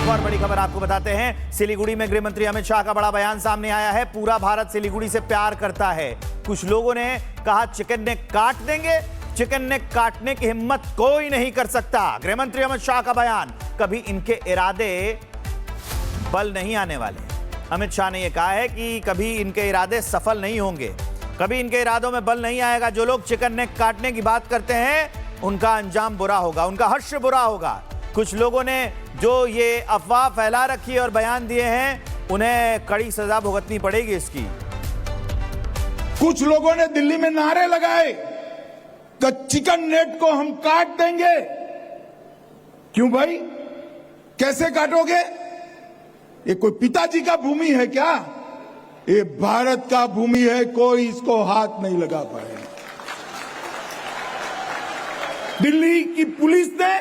एक और बड़ी खबर आपको बताते हैं। सिलीगुड़ी में गृह मंत्री अमित शाह का बड़ा बयान सामने आया है। पूरा भारत सिलीगुड़ी से प्यार करता है। कुछ लोगों ने कहा चिकन ने काट देंगे, चिकन ने काटने की हिम्मत कोई नहीं कर सकता। गृह मंत्री अमित शाह का बयान, कभी इनके इरादे बल नहीं आने वाले। अमित शाह ने यह कहा है कि कभी इनके इरादे सफल नहीं होंगे, कभी इनके इरादों में बल नहीं आएगा। जो लोग चिकन ने काटने की बात करते हैं उनका अंजाम बुरा होगा, उनका हश्र बुरा होगा। कुछ लोगों ने जो ये अफवाह फैला रखी है और बयान दिए हैं, उन्हें कड़ी सजा भुगतनी पड़ेगी इसकी। कुछ लोगों ने दिल्ली में नारे लगाए कि चिकन नेट को हम काट देंगे। क्यों भाई, कैसे काटोगे? ये कोई पिताजी का भूमि है क्या? ये भारत का भूमि है, कोई इसको हाथ नहीं लगा पाए। दिल्ली की पुलिस ने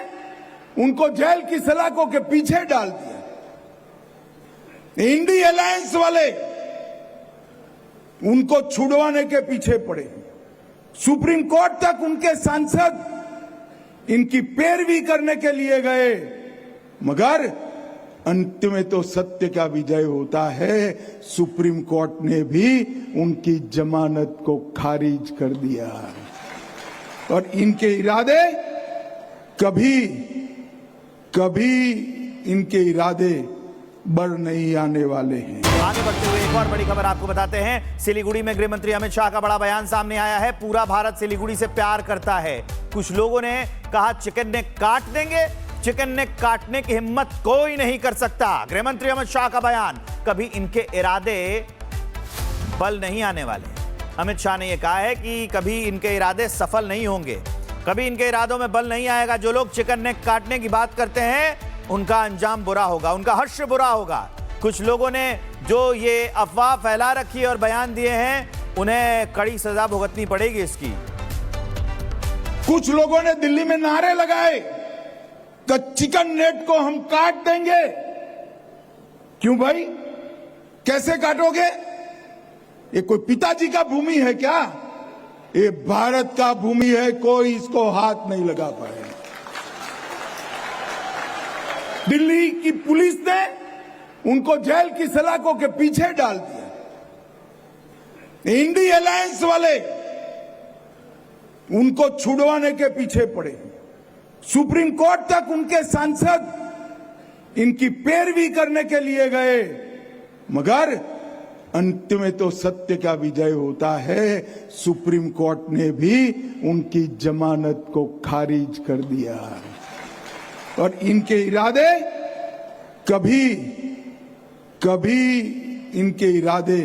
उनको जेल की सलाखों के पीछे डाल दिया। इंडी अलायंस वाले उनको छुड़वाने के पीछे पड़े। सुप्रीम कोर्ट तक उनके सांसद इनकी पैरवी करने के लिए गए, मगर अंत में तो सत्य का विजय होता है। सुप्रीम कोर्ट ने भी उनकी जमानत को खारिज कर दिया और इनके इरादे कभी इनके इरादे बढ़ नहीं आने वाले हैं। आगे बढ़ते हुए एक और बड़ी खबर आपको बताते हैं। सिलीगुड़ी में गृह मंत्री अमित शाह का बड़ा बयान सामने आया है। पूरा भारत सिलीगुड़ी से प्यार करता है। कुछ लोगों ने कहा चिकन ने काट देंगे, चिकन ने काटने की हिम्मत कोई नहीं कर सकता। गृह मंत्री अमित शाह का बयान, कभी इनके इरादे बल नहीं आने वाले। अमित शाह ने यह कहा है कि कभी इनके इरादे सफल नहीं होंगे, कभी इनके इरादों में बल नहीं आएगा। जो लोग चिकन ने काटने की बात करते हैं उनका अंजाम बुरा होगा, उनका हश्र बुरा होगा। कुछ लोगों ने जो ये अफवाह फैला रखी है और बयान दिए हैं, उन्हें कड़ी सजा भुगतनी पड़ेगी इसकी। कुछ लोगों ने दिल्ली में नारे लगाए कि चिकन नेट को हम काट देंगे। क्यों भाई, कैसे काटोगे? ये कोई पिताजी का भूमि है क्या? ये भारत का भूमि है, कोई इसको हाथ नहीं लगा पाए। दिल्ली की पुलिस ने उनको जेल की सलाखों के पीछे डाल दिया। इंडी अलायंस वाले उनको छुड़वाने के पीछे पड़े। सुप्रीम कोर्ट तक उनके सांसद इनकी पैरवी करने के लिए गए, मगर अंत में तो सत्य का विजय होता है। सुप्रीम कोर्ट ने भी उनकी जमानत को खारिज कर दिया और इनके इरादे कभी इनके इरादे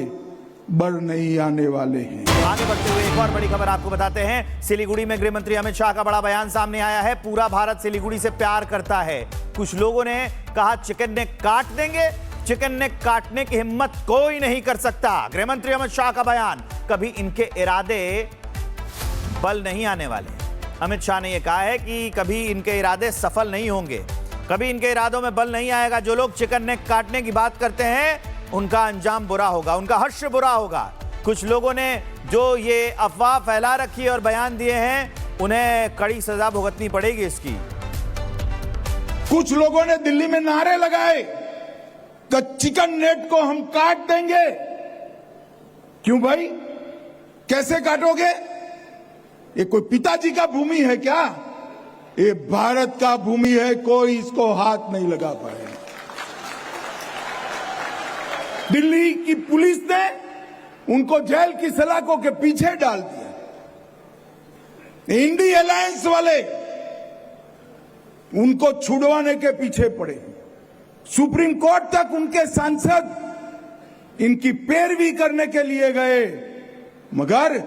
बढ़ नहीं आने वाले हैं। आगे बढ़ते हुए एक और बड़ी खबर आपको बताते हैं। सिलीगुड़ी में गृह मंत्री अमित शाह का बड़ा बयान सामने आया है। पूरा भारत सिलीगुड़ी से प्यार करता है। कुछ लोगों ने कहा चिकन ने काट देंगे, चिकन ने काटने की हिम्मत कोई नहीं कर सकता। गृह मंत्री अमित शाह का बयान, कभी इनके इरादे बल नहीं आने वाले। अमित शाह ने यह कहा है कि कभी इनके इरादे सफल नहीं होंगे, कभी इनके इरादों में बल नहीं आएगा। जो लोग चिकन ने काटने की बात करते हैं उनका अंजाम बुरा होगा, उनका हश्र बुरा होगा। कुछ लोगों ने जो ये अफवाह फैला रखी है और बयान दिए हैं, उन्हें कड़ी सजा भुगतनी पड़ेगी इसकी। कुछ लोगों ने दिल्ली में नारे लगाए कि चिकन नेट को हम काट देंगे। क्यों भाई, कैसे काटोगे? ये कोई पिताजी का भूमि है क्या? ये भारत का भूमि है, कोई इसको हाथ नहीं लगा पाए। दिल्ली की पुलिस ने उनको जेल की सलाखों के पीछे डाल दिया। इंडी अलायंस वाले उनको छुड़वाने के पीछे पड़े। सुप्रीम कोर्ट तक उनके सांसद इनकी पैरवी करने के लिए गए, मगर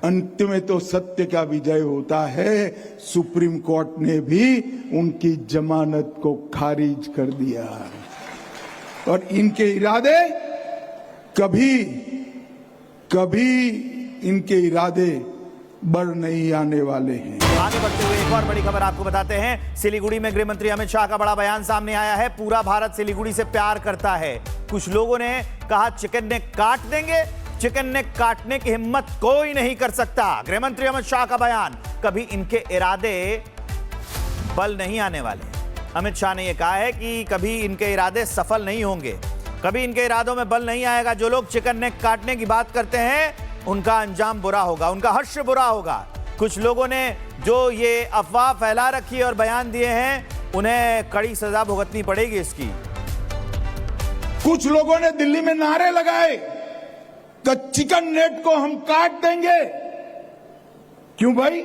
अंत में तो सत्य का विजय होता है। सुप्रीम कोर्ट ने भी उनकी जमानत को खारिज कर दिया और इनके इरादे कभी इनके इरादे बढ़ नहीं आने वाले हैं। आगे बढ़ते हुए एक और बड़ी खबर आपको बताते हैं। सिलीगुड़ी में गृह मंत्री अमित शाह का बड़ा बयान सामने आया है। पूरा भारत सिलीगुड़ी से प्यार करता है। कुछ लोगों ने कहा चिकन ने काट देंगे, चिकन ने काटने की हिम्मत कोई नहीं कर सकता। गृह मंत्री अमित शाह का बयान, कभी इनके इरादे बल नहीं आने वाले। अमित शाह ने यह कहा है कि कभी इनके इरादे सफल नहीं होंगे, कभी इनके इरादों में बल नहीं आएगा। जो लोग चिकन नेक काटने की बात करते हैं उनका अंजाम बुरा होगा, उनका हश्र बुरा होगा। कुछ लोगों ने जो ये अफवाह फैला रखी है और बयान दिए हैं, उन्हें कड़ी सजा भुगतनी पड़ेगी इसकी। कुछ लोगों ने दिल्ली में नारे लगाए कि चिकन नेट को हम काट देंगे। क्यों भाई,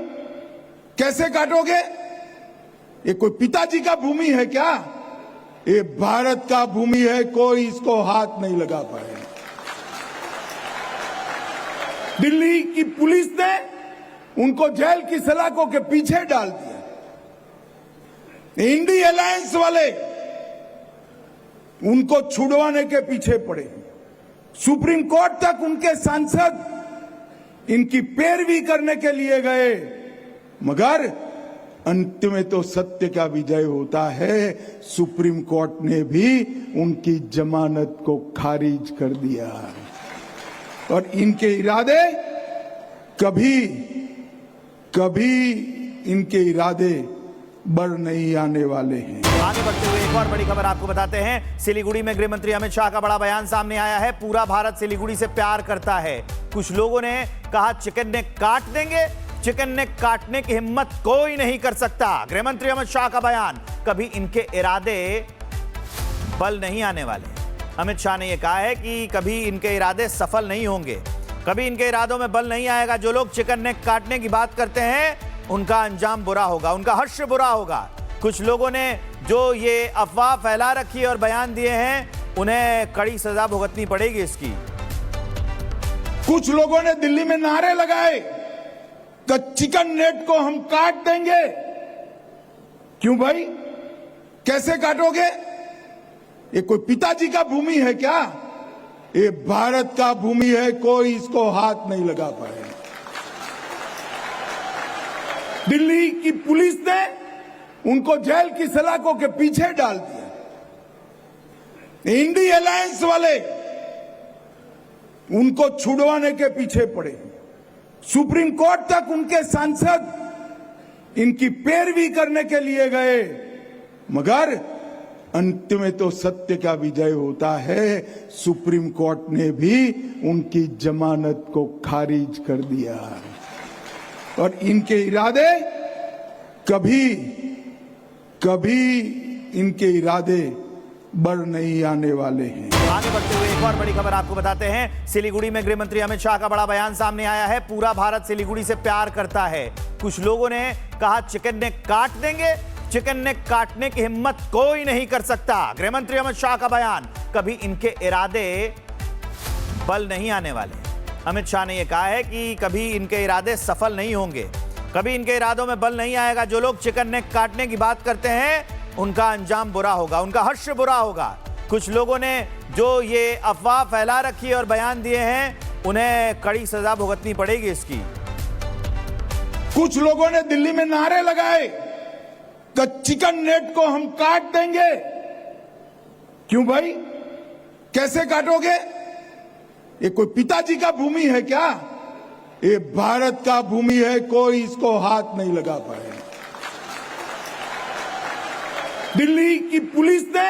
कैसे काटोगे? ये कोई पिताजी का भूमि है क्या? ये भारत का भूमि है, कोई इसको हाथ नहीं लगा पाए। दिल्ली की पुलिस ने उनको जेल की सलाखों के पीछे डाल दिया। इंडी अलायंस वाले उनको छुड़वाने के पीछे पड़े। सुप्रीम कोर्ट तक उनके सांसद इनकी पैरवी करने के लिए गए, मगर अंत में तो सत्य का विजय होता है। सुप्रीम कोर्ट ने भी उनकी जमानत को खारिज कर दिया और इनके इरादे कभी इनके इरादे बढ़ नहीं आने वाले हैं। आगे बढ़ते हुए एक और बड़ी खबर आपको बताते हैं। सिलीगुड़ी में गृह मंत्री अमित शाह का बड़ा बयान सामने आया है। पूरा भारत सिलीगुड़ी से प्यार करता है। कुछ लोगों ने कहा चिकन नेक काट देंगे, चिकन नेक काटने की हिम्मत कोई नहीं कर सकता। गृह मंत्री अमित शाह का बयान, कभी इनके इरादे बल नहीं आने वाले। अमित शाह ने यह कहा है कि कभी इनके इरादे सफल नहीं होंगे, कभी इनके इरादों में बल नहीं आएगा। जो लोग चिकन नेक काटने की बात करते हैं उनका अंजाम बुरा होगा, उनका हश्र बुरा होगा। कुछ लोगों ने जो ये अफवाह फैला रखी है और बयान दिए हैं, उन्हें कड़ी सजा भुगतनी पड़ेगी इसकी। कुछ लोगों ने दिल्ली में नारे लगाए कि चिकन नेट को हम काट देंगे। क्यों भाई, कैसे काटोगे? ये कोई पिताजी का भूमि है क्या? ये भारत का भूमि है, कोई इसको हाथ नहीं लगा पाए। दिल्ली की पुलिस ने उनको जेल की सलाखों के पीछे डाल दिया। इंडी अलायंस वाले उनको छुड़वाने के पीछे पड़े। सुप्रीम कोर्ट तक उनके सांसद इनकी पैरवी करने के लिए गए, मगर अंत में तो सत्य का विजय होता है। सुप्रीम कोर्ट ने भी उनकी जमानत को खारिज कर दिया और इनके इरादे कभी इनके इरादे बढ़ नहीं आने वाले हैं। आगे बढ़ते हुए एक और बड़ी खबर आपको बताते हैं। सिलीगुड़ी में गृह मंत्री अमित शाह का बड़ा बयान सामने आया है। पूरा भारत सिलीगुड़ी से प्यार करता है। कुछ लोगों ने कहा चिकन नेक काट देंगे, चिकन नेक काटने की हिम्मत कोई नहीं कर सकता। गृह मंत्री अमित शाह का बयान, कभी इनके इरादे बल नहीं आने वाले। अमित शाह ने यह कहा है कि कभी इनके इरादे सफल नहीं होंगे, कभी इनके इरादों में बल नहीं आएगा। जो लोग चिकन नेक काटने की बात करते हैं उनका अंजाम बुरा होगा, उनका हश्र बुरा होगा। कुछ लोगों ने जो ये अफवाह फैला रखी है और बयान दिए हैं, उन्हें कड़ी सजा भुगतनी पड़ेगी इसकी। कुछ लोगों ने दिल्ली में नारे लगाए कि चिकन नेट को हम काट देंगे। क्यों भाई, कैसे काटोगे? ये कोई पिताजी का भूमि है क्या? ये भारत का भूमि है, कोई इसको हाथ नहीं लगा पाए। दिल्ली की पुलिस ने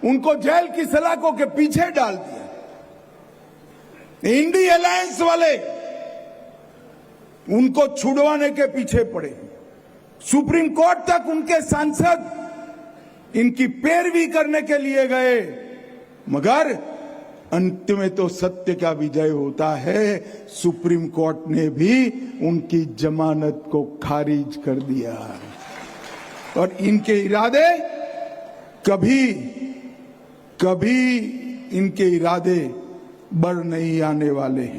उनको जेल की सलाखों के पीछे डाल दिया। इंडी अलायंस वाले उनको छुड़वाने के पीछे पड़े। सुप्रीम कोर्ट तक उनके सांसद इनकी पैरवी करने के लिए गए, मगर अंत में तो सत्य का विजय होता है। सुप्रीम कोर्ट ने भी उनकी जमानत को खारिज कर दिया और इनके इरादे कभी इनके इरादे बढ़ नहीं आने वाले हैं।